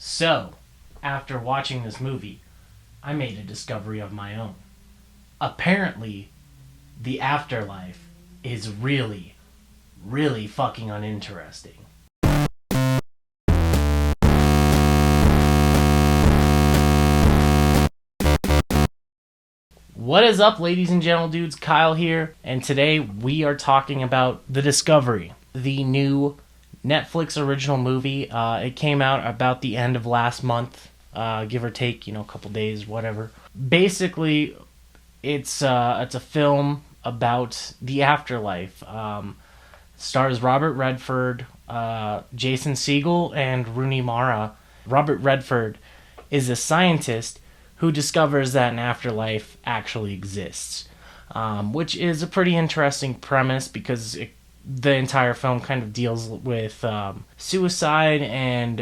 So, after watching this movie, I made a discovery of my own. Apparently, the afterlife is really, really fucking uninteresting. What is up, ladies and gentle dudes? Kyle here, and today we are talking about The Discovery, the new Netflix original movie. It came out about the end of last month, give or take, a couple days, whatever. Basically, it's a film about the afterlife. Stars Robert Redford, Jason Segel, and Rooney Mara. Robert Redford is a scientist who discovers that an afterlife actually exists, which is a pretty interesting premise because the entire film kind of deals with suicide and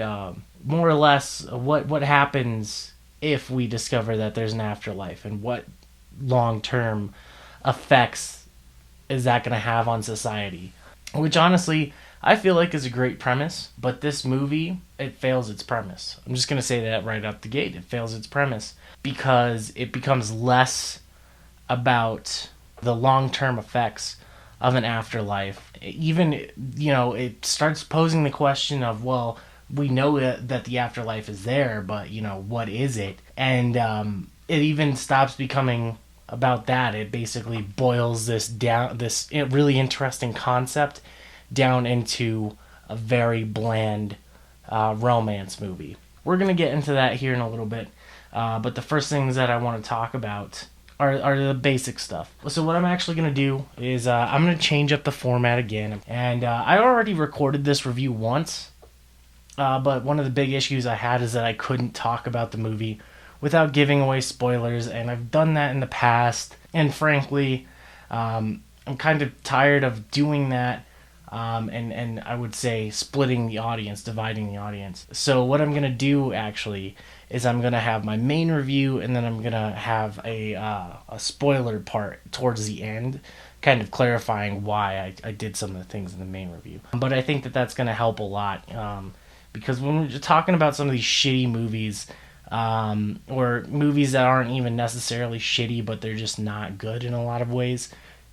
more or less what happens if we discover that there's an afterlife and what long-term effects is that going to have on society, which honestly I feel like is a great premise, but this movie, it fails its premise. I'm just going to say that right out the gate. It fails its premise because it becomes less about the long-term effects of an afterlife. Even, it starts posing the question of, well, we know that the afterlife is there, but, what is it? And it even stops becoming about that. It basically boils this really interesting concept down into a very bland romance movie. We're going to get into that here in a little bit, but the first things that I want to talk about are the basic stuff. So what I'm actually going to do is I'm going to change up the format again, and I already recorded this review once, but one of the big issues I had is that I couldn't talk about the movie without giving away spoilers, and I've done that in the past, and frankly, I'm kind of tired of doing that. And I would say splitting the audience, dividing the audience. So what I'm going to do actually is I'm going to have my main review and then I'm going to have a spoiler part towards the end, kind of clarifying why I did some of the things in the main review. But I think that that's going to help a lot because when we're talking about some of these shitty movies or movies that aren't even necessarily shitty but they're just not good in a lot of ways,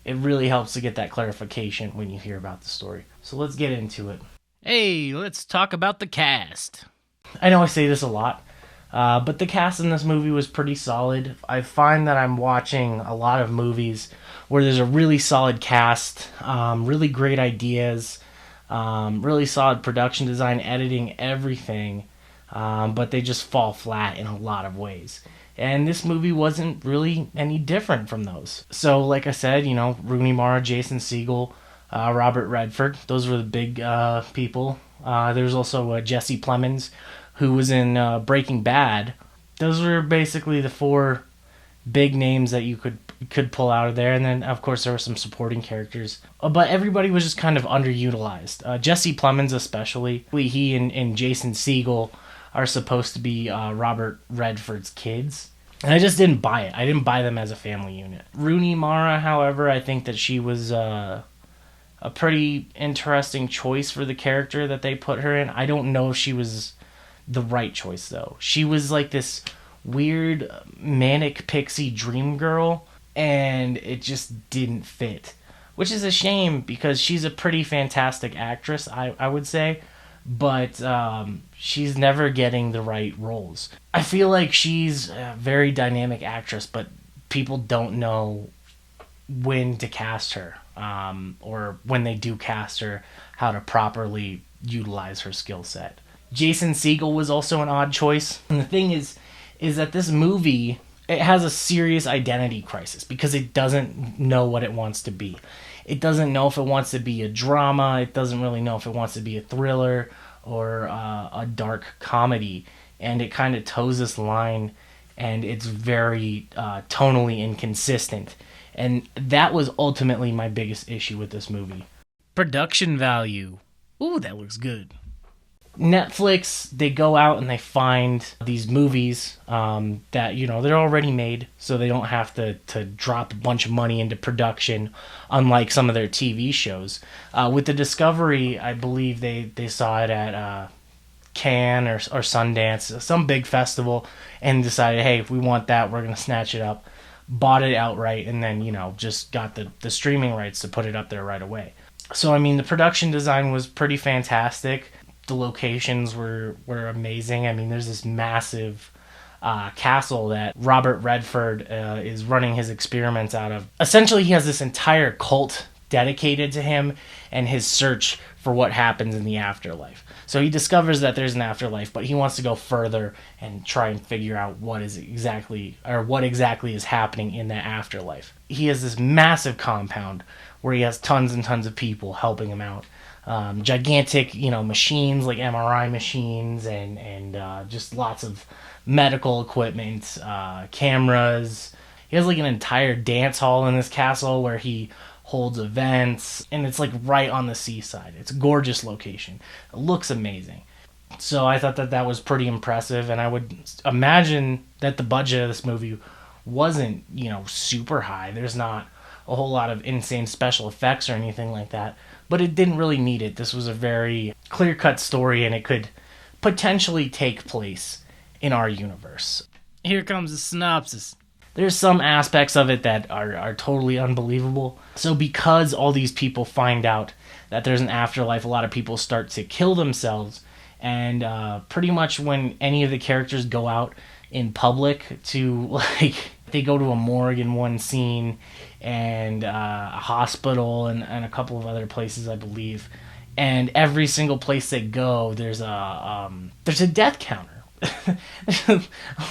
it really helps to get that clarification when you hear about the story. So let's get into it. Hey, let's talk about the cast. I know I say this a lot, but the cast in this movie was pretty solid. I find that I'm watching a lot of movies where there's a really solid cast, really great ideas, really solid production design, editing, everything, but they just fall flat in a lot of ways. And this movie wasn't really any different from those. So, like I said, Rooney Mara, Jason Segel, Robert Redford, those were the big people. There's also Jesse Plemons, who was in Breaking Bad. Those were basically the four big names that you could pull out of there. And then, of course, there were some supporting characters. But everybody was just kind of underutilized. Jesse Plemons especially. He and Jason Segel are supposed to be Robert Redford's kids. And I just didn't buy it. I didn't buy them as a family unit. Rooney Mara, however, I think that she was a pretty interesting choice for the character that they put her in. I don't know if she was the right choice, though. She was like this weird manic pixie dream girl, and it just didn't fit. Which is a shame, because she's a pretty fantastic actress, I would say. But she's never getting the right roles. I feel like she's a very dynamic actress, but people don't know when to cast her, or when they do cast her, how to properly utilize her skill set. Jason Segel was also an odd choice. And the thing is that this movie, it has a serious identity crisis because it doesn't know what it wants to be. It doesn't know if it wants to be a drama. It doesn't really know if it wants to be a thriller or a dark comedy. And it kind of toes this line, and it's very tonally inconsistent. And that was ultimately my biggest issue with this movie. Production value. Ooh, that looks good. Netflix, they go out and they find these movies that, they're already made, so they don't have to drop a bunch of money into production, unlike some of their TV shows. With The Discovery, I believe they saw it at Cannes or Sundance, some big festival, and decided, hey, if we want that, we're going to snatch it up. Bought it outright, and then, just got the streaming rights to put it up there right away. So, I mean, the production design was pretty fantastic. The locations were amazing. I mean, there's this massive castle that Robert Redford is running his experiments out of. Essentially, he has this entire cult dedicated to him and his search for what happens in the afterlife. So he discovers that there's an afterlife, but he wants to go further and try and figure out what exactly is happening in that afterlife. He has this massive compound where he has tons and tons of people helping him out. Gigantic, machines like MRI machines and just lots of medical equipment, cameras. He has like an entire dance hall in this castle where he holds events, and it's like right on the seaside. It's a gorgeous location. It looks amazing. So I thought that was pretty impressive, and I would imagine that the budget of this movie wasn't, super high. There's not a whole lot of insane special effects or anything like that, but it didn't really need it. This was a very clear-cut story, and it could potentially take place in our universe. Here comes the synopsis. There's some aspects of it that are totally unbelievable. So because all these people find out that there's an afterlife, a lot of people start to kill themselves. And pretty much when any of the characters go out in public to, they go to a morgue in one scene and a hospital and a couple of other places, I believe. And every single place they go, there's a death counter. There's a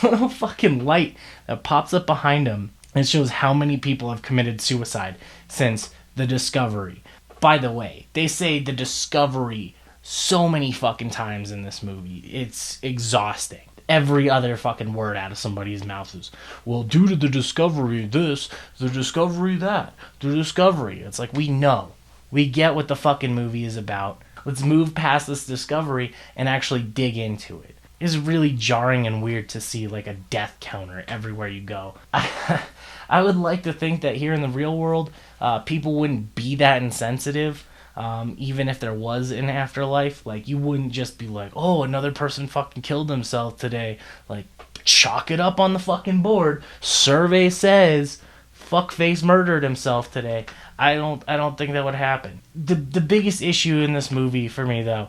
little fucking light that pops up behind him and shows how many people have committed suicide since the discovery. By the way, they say the discovery so many fucking times in this movie. It's exhausting. Every other fucking word out of somebody's mouth is, well, due to the discovery this, the discovery that, the discovery. It's like, we know. We get what the fucking movie is about. Let's move past this discovery and actually dig into it. It's really jarring and weird to see like a death counter everywhere you go. I would like to think that here in the real world, people wouldn't be that insensitive, even if there was an afterlife. Like, you wouldn't just be like, oh, another person fucking killed themselves today. Like, chalk it up on the fucking board. Survey says fuckface murdered himself today. I don't think that would happen. The biggest issue in this movie for me, though,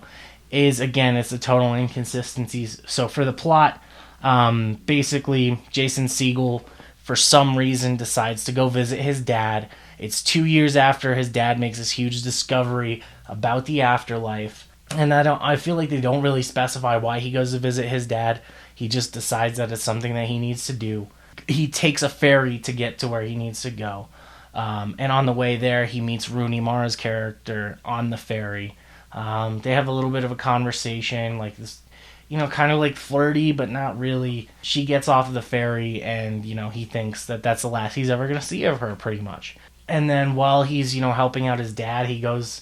is, again, it's the total inconsistencies. So for the plot, basically Jason Segel, for some reason, decides to go visit his dad. It's 2 years after his dad makes this huge discovery about the afterlife, and I feel like they don't really specify why he goes to visit his dad. He just decides that it's something that he needs to do. He takes a ferry to get to where he needs to go, and on the way there, he meets Rooney Mara's character on the ferry. They have a little bit of a conversation, like this, kind of like flirty, but not really. She gets off of the ferry, and, he thinks that that's the last he's ever going to see of her, pretty much. And then while he's, helping out his dad, he goes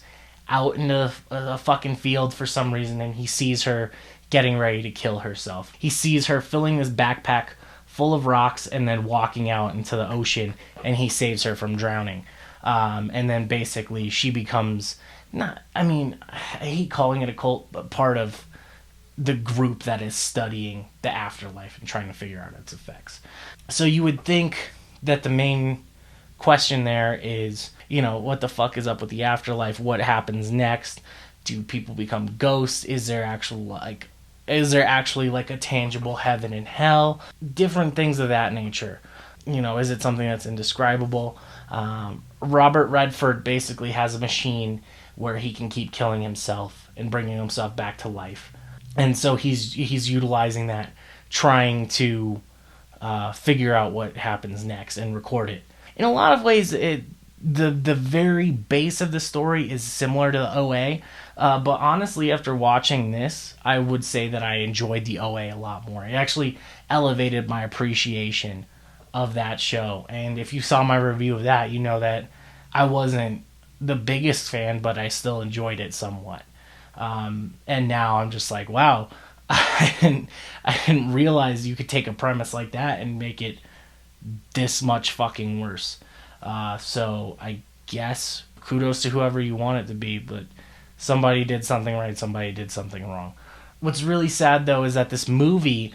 out into a fucking field for some reason, and he sees her getting ready to kill herself. He sees her filling this backpack full of rocks and then walking out into the ocean, and he saves her from drowning. And then basically she becomes... I hate calling it a cult, but part of the group that is studying the afterlife and trying to figure out its effects. So you would think that the main question there is, what the fuck is up with the afterlife? What happens next? Do people become ghosts? Is there actually like a tangible heaven and hell? Different things of that nature. Is it something that's indescribable? Robert Redford basically has a machine where he can keep killing himself and bringing himself back to life. And so he's utilizing that, trying to figure out what happens next and record it. In a lot of ways, the very base of the story is similar to the OA, but honestly, after watching this, I would say that I enjoyed the OA a lot more. It actually elevated my appreciation of that show. And if you saw my review of that, you know that I wasn't the biggest fan, but I still enjoyed it somewhat. And now I'm just like, wow, I didn't realize you could take a premise like that and make it this much fucking worse. So I guess kudos to whoever you want it to be, but somebody did something right, somebody did something wrong. What's really sad though is that this movie,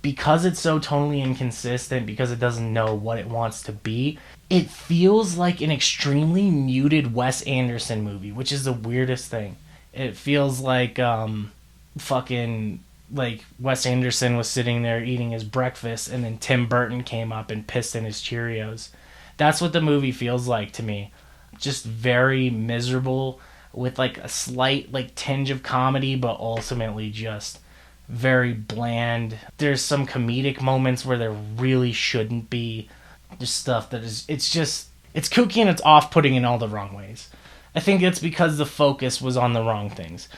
because it's so tonally inconsistent, because it doesn't know what it wants to be, it feels like an extremely muted Wes Anderson movie, which is the weirdest thing. It feels like fucking like Wes Anderson was sitting there eating his breakfast and then Tim Burton came up and pissed in his Cheerios. That's what the movie feels like to me. Just very miserable with like a slight like tinge of comedy, but ultimately just very bland. There's some comedic moments where there really shouldn't be. Just stuff that is, it's kooky and it's off-putting in all the wrong ways. I think it's because the focus was on the wrong things.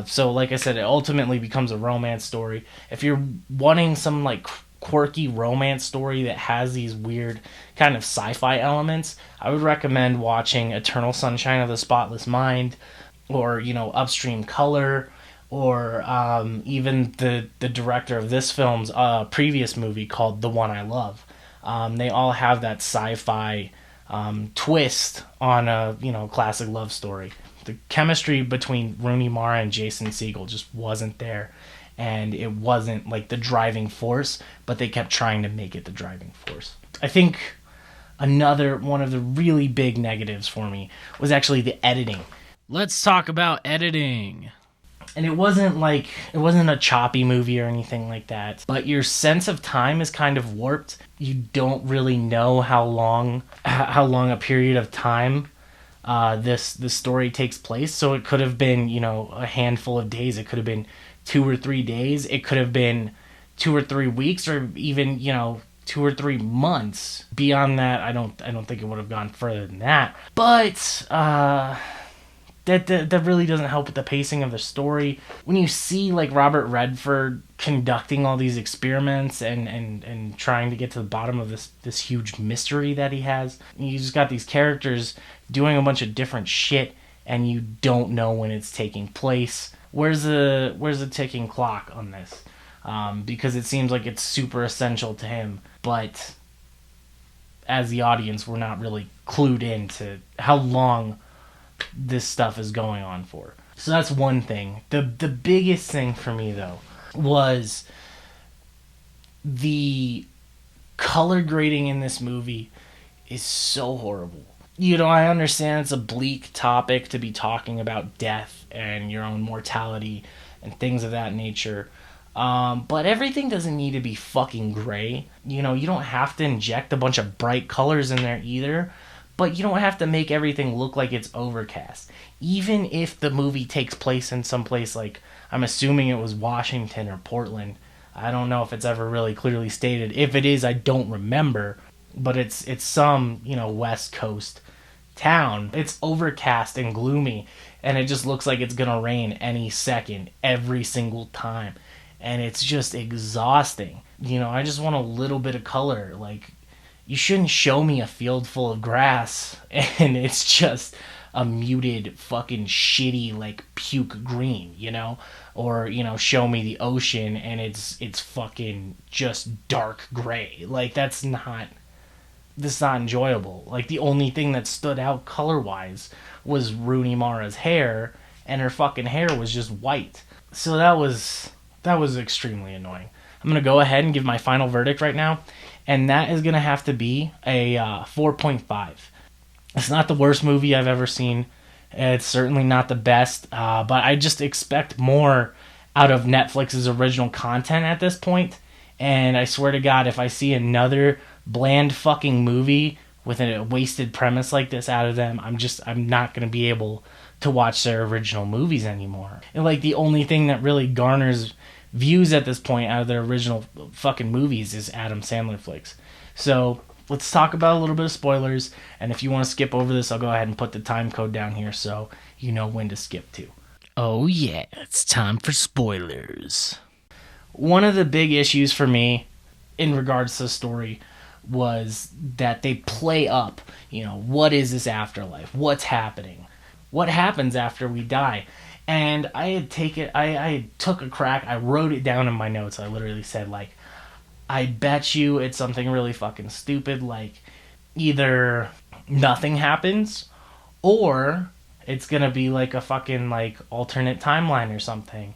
So like I said, it ultimately becomes a romance story. If you're wanting some like quirky romance story that has these weird kind of sci-fi elements, I would recommend watching Eternal Sunshine of the Spotless Mind, or Upstream Color, or even the director of this film's previous movie called The One I Love. They all have that sci-fi twist on a classic love story. The chemistry between Rooney Mara and Jason Segel just wasn't there, and it wasn't like the driving force, but they kept trying to make it the driving force. I think another one of the really big negatives for me was actually the editing. Let's talk about editing. And it wasn't a choppy movie or anything like that, but your sense of time is kind of warped. You don't really know how long a period of time this story takes place. So it could have been, a handful of days. It could have been 2 or 3 days. It could have been 2 or 3 weeks, or even, 2 or 3 months. Beyond that, I don't think it would have gone further than that. But that really doesn't help with the pacing of the story. When you see like Robert Redford conducting all these experiments and trying to get to the bottom of this huge mystery that he has, you just got these characters doing a bunch of different shit, and you don't know when it's taking place. Where's the ticking clock on this? Because it seems like it's super essential to him, but as the audience, we're not really clued in to how long this stuff is going on for. So that's one thing. The biggest thing for me though was the color grading in this movie is so horrible. I understand it's a bleak topic to be talking about death and your own mortality and things of that nature. But everything doesn't need to be fucking gray. You don't have to inject a bunch of bright colors in there either. But you don't have to make everything look like it's overcast. Even if the movie takes place in some place like, I'm assuming it was Washington or Portland. I don't know if it's ever really clearly stated. If it is, I don't remember. But it's some, West Coast town. It's overcast and gloomy, and it just looks like it's gonna rain any second, every single time. And it's just exhausting. I just want a little bit of color. Like, you shouldn't show me a field full of grass and it's just a muted fucking shitty like puke green, or show me the ocean and it's fucking just dark gray. Like that's not enjoyable. Like the only thing that stood out color wise was Rooney Mara's hair, and her fucking hair was just white. So that was extremely annoying. I'm gonna go ahead and give my final verdict right now. And that is going to have to be a 4.5. It's not the worst movie I've ever seen. It's certainly not the best. But I just expect more out of Netflix's original content at this point. And I swear to God, if I see another bland fucking movie with a wasted premise like this out of them, I'm not going to be able to watch their original movies anymore. And like the only thing that really garners views at this point out of their original fucking movies is Adam Sandler flicks. So let's talk about a little bit of spoilers, and if you want to skip over this, I'll go ahead and put the time code down here so you know when to skip to. Oh yeah, it's time for spoilers. One of the big issues for me in regards to the story was that they play up, what is this afterlife? What's happening? What happens after we die? And I took a crack, I wrote it down in my notes. I literally said, like, I bet you it's something really fucking stupid, like, either nothing happens, or it's gonna be like a fucking, like, alternate timeline or something.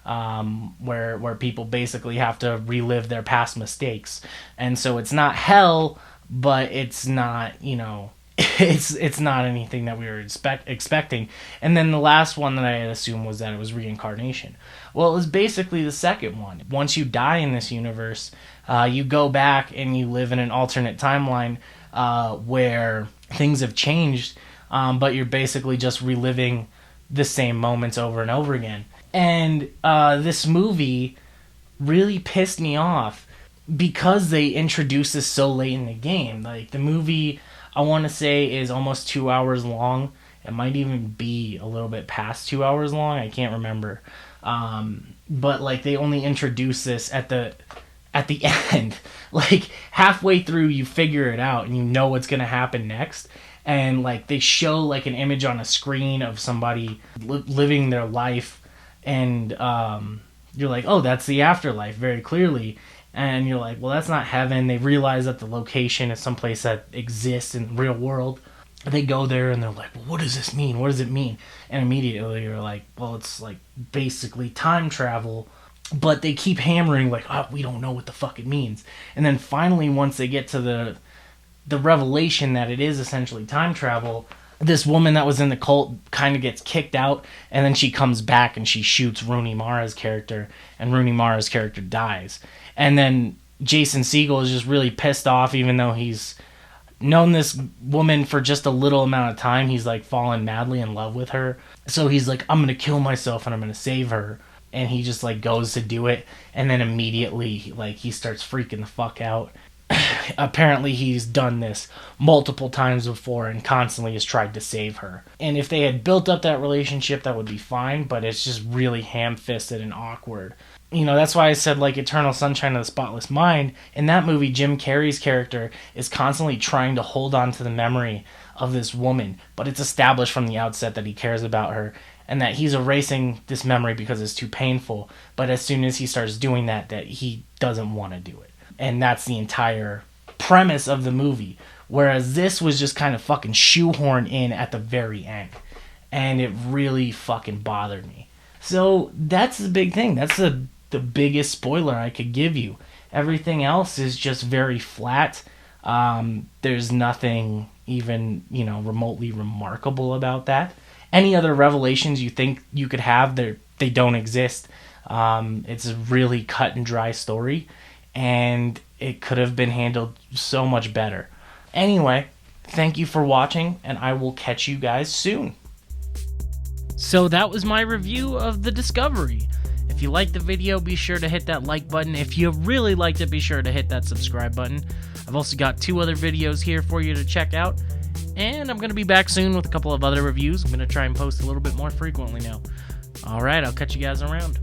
where people basically have to relive their past mistakes. And so it's not hell, but it's not, you know, it's not anything that we were expecting. And then the last one that I had assumed was that it was reincarnation. Well, it was basically the second one. Once you die in this universe, you go back and you live in an alternate timeline where things have changed, but you're basically just reliving the same moments over and over again. And this movie really pissed me off because they introduced this so late in the game. Like, the movie, I want to say, is almost 2 hours long. It might even be a little bit past 2 hours long. I can't remember. But like, they only introduced this at the end. Like, halfway through, you figure it out and you know what's gonna happen next. And like, they show like an image on a screen of somebody living their life, and you're like, oh, that's the afterlife, very clearly. And you're like, well, that's not heaven. They realize that the location is someplace that exists in the real world. They go there and they're like, well, what does this mean? What does it mean? And immediately you're like, well, it's like basically time travel. But they keep hammering like, oh, we don't know what the fuck it means. And then finally, once they get to the revelation that it is essentially time travel, this woman that was in the cult kind of gets kicked out, and then she comes back and she shoots Rooney Mara's character, and Rooney Mara's character dies. And then Jason Segel is just really pissed off, even though he's known this woman for just a little amount of time. He's like fallen madly in love with her. So he's like, I'm going to kill myself and I'm going to save her. And he just like goes to do it. And then immediately like he starts freaking the fuck out. Apparently he's done this multiple times before and constantly has tried to save her. And if they had built up that relationship, that would be fine. But it's just really ham-fisted and awkward. You know, that's why I said, like, Eternal Sunshine of the Spotless Mind. In that movie, Jim Carrey's character is constantly trying to hold on to the memory of this woman, but it's established from the outset that he cares about her and that he's erasing this memory because it's too painful. But as soon as he starts doing that he doesn't want to do it. And that's the entire premise of the movie. Whereas this was just kind of fucking shoehorned in at the very end. And it really fucking bothered me. So that's the big thing. That's the biggest spoiler I could give you. Everything else is just very flat. There's nothing even, you know, remotely remarkable about that. Any other revelations you think you could have, they don't exist. It's a really cut and dry story, and it could have been handled so much better. Anyway, thank you for watching, and I will catch you guys soon. So that was my review of The Discovery. If you liked the video, be sure to hit that like button. If you really liked it, be sure to hit that subscribe button. I've also got 2 other videos here for you to check out. And I'm going to be back soon with a couple of other reviews. I'm going to try and post a little bit more frequently now. Alright, I'll catch you guys around.